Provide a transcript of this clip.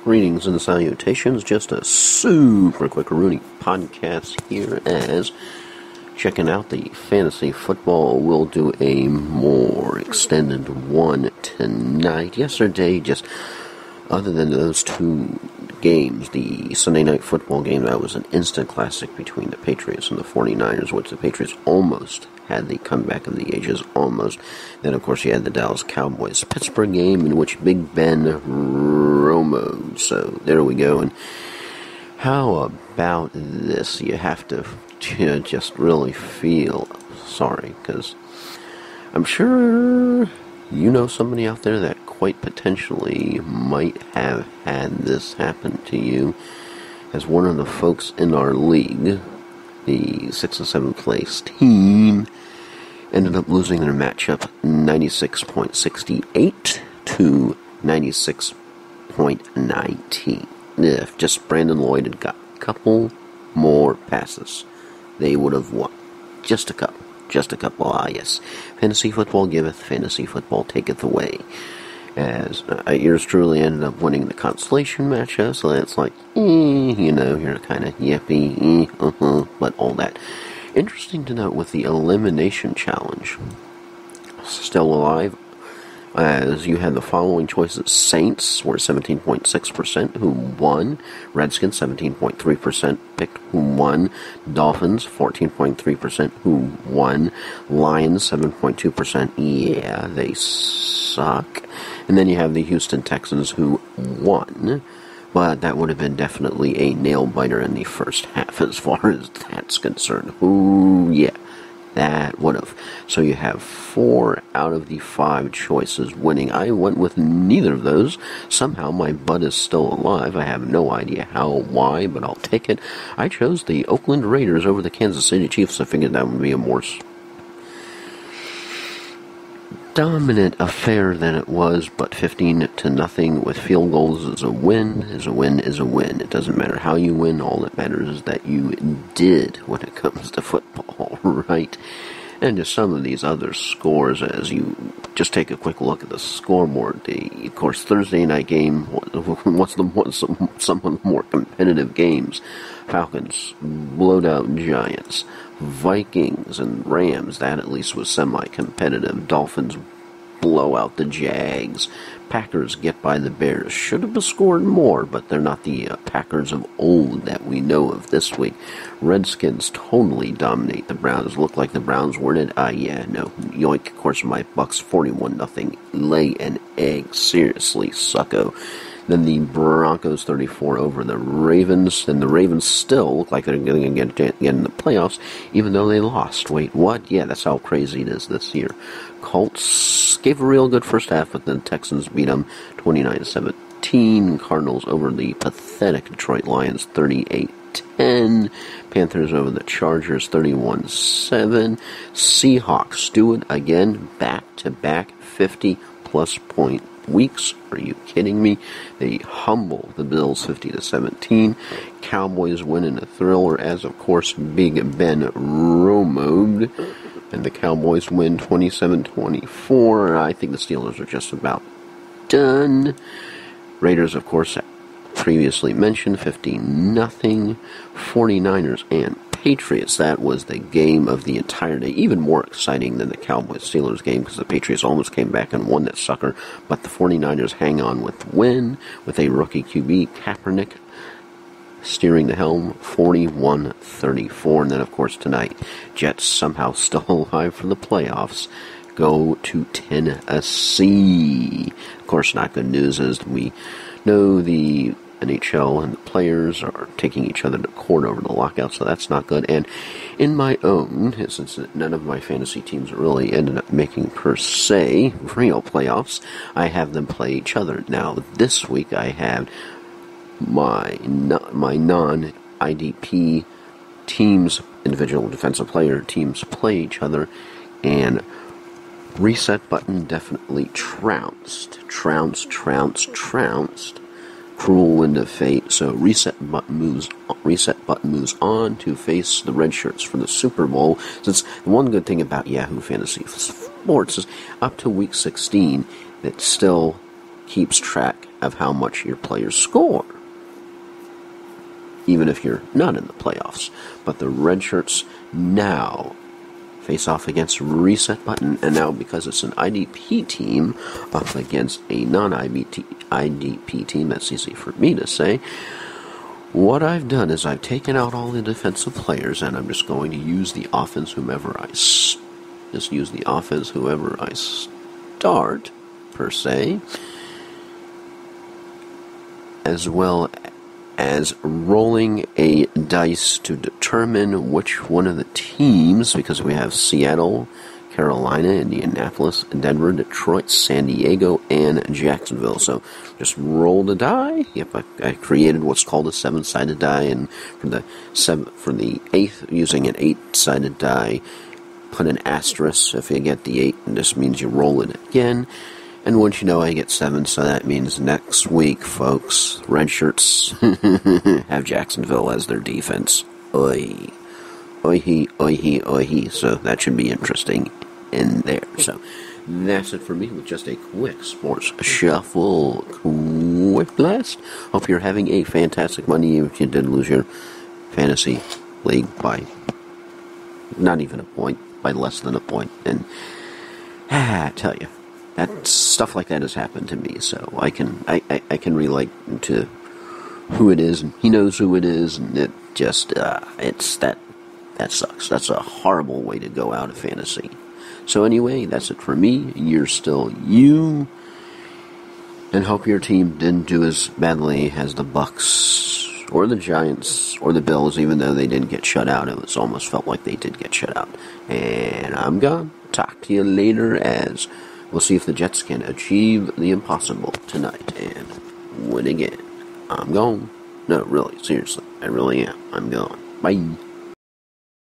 Greetings and salutations, just a super quick Rooney podcast here as checking out the fantasy football. We'll do a more extended one tonight. Yesterday, just other than those two games, the Sunday night football game, that was an instant classic between the Patriots and the 49ers, which the Patriots almost had the comeback of the ages, almost. Then, of course, you had the Dallas Cowboys-Pittsburgh game, in which Big Ben Romo. So, there we go. And how about this? You have to just really feel sorry, because I'm sure you know somebody out there that quite potentially might have had this happen to you. As one of the folks in our league, the 6th and 7th place team, ended up losing their matchup 96.68 to 96.19. If just Brandon Lloyd had got a couple more passes, they would have won. Just a couple. Yes. Fantasy football giveth, fantasy football taketh away. As yours truly ended up winning the consolation matchup, so that's like, you're kind of yippee, but all that. Interesting to note with the elimination challenge, still alive, as you had the following choices. Saints were 17.6% who won. Redskins 17.3% picked who won. Dolphins 14.3% who won. Lions 7.2%. Yeah, they suck. And then you have the Houston Texans who won. But that would have been definitely a nail-biter in the first half as far as that's concerned. Ooh, yeah. That would have. So you have 4 out of the 5 choices winning. I went with neither of those. Somehow my butt is still alive. I have no idea how, why, but I'll take it. I chose the Oakland Raiders over the Kansas City Chiefs. I figured that would be a more dominant affair than it was, but 15-0 with field goals is a win. Is a win. It doesn't matter how you win. All that matters is that you did when it comes to football, right? And just some of these other scores, as you just take a quick look at the scoreboard. Of course, Thursday night game was some of the more competitive games. Falcons blowed out Giants. Vikings and Rams, that at least was semi-competitive. Dolphins blow out the Jags. Packers get by the Bears. Should have scored more, but they're not the Packers of old that we know of this week. Redskins totally dominate the Browns. Look like the Browns weren't it. Yoink, of course, my Bucks 41-0. Lay an egg. Seriously, sucko. Then the Broncos 34 over the Ravens. And the Ravens still look like they're going to get in the playoffs, even though they lost. Wait, what? Yeah, that's how crazy it is this year. Colts gave a real good first half, but then Texans beat them 29-17. Cardinals over the pathetic Detroit Lions 38-10. Panthers over the Chargers 31-7. Seahawks do it again, back-to-back 50-plus point weeks. Are you kidding me? They humble the Bills 50-17. Cowboys win in a thriller as, of course, Big Ben Romoed. And the Cowboys win 27-24. I think the Steelers are just about done. Raiders, of course, previously mentioned, 15-0. 49ers and Patriots, that was the game of the entire day. Even more exciting than the Cowboys-Steelers game, because the Patriots almost came back and won that sucker. But the 49ers hang on with the win, with a rookie QB, Kaepernick, steering the helm, 41-34. And then, of course, tonight, Jets somehow still alive for the playoffs, go to Tennessee. Of course, not good news, as we know the NHL and the players are taking each other to court over the lockout, so that's not good. And in my own, since none of my fantasy teams really ended up making, per se, real playoffs, I have them play each other. Now, this week I have my non-IDP teams, individual defensive player teams, play each other, and reset button definitely trounced. Cruel wind of fate. So reset button moves on to face the red shirts for the Super Bowl. Since the one good thing about Yahoo Fantasy Sports is up to week 16, it still keeps track of how much your players score, even if you're not in the playoffs. But the red shirts now face off against Reset Button, and now because it's an IDP team up against a non-IDP team, that's easy for me to say, what I've done is I've taken out all the defensive players, and I'm just going to use the offense whoever I start, per se, as well as rolling a dice to determine which one of the teams, because we have Seattle, Carolina, Indianapolis, Denver, Detroit, San Diego, and Jacksonville. So just roll the die. Yep, I created what's called a 7-sided die, and for the 8th, using an 8-sided die, put an asterisk if you get the 8, and this means you roll it again. And once you know, I get 7, so that means next week, folks, red shirts have Jacksonville as their defense. Oi. Oi-hee, oi-hee, oi-hee. So that should be interesting in there. So that's it for me with just a quick sports shuffle. Quick blast. Hope you're having a fantastic Monday if you did lose your fantasy league by not even a point, by less than a point. And I tell you, that stuff like that has happened to me, so I can relate to who it is, and he knows who it is, and it just that sucks. That's a horrible way to go out of fantasy. So anyway, that's it for me. You're still you, and hope your team didn't do as badly as the Bucks or the Giants or the Bills, even though they didn't get shut out. It was almost felt like they did get shut out. And I'm gone. Talk to you later, as we'll see if the Jets can achieve the impossible tonight and win again. I'm gone. No, really, seriously. I really am. I'm gone. Bye.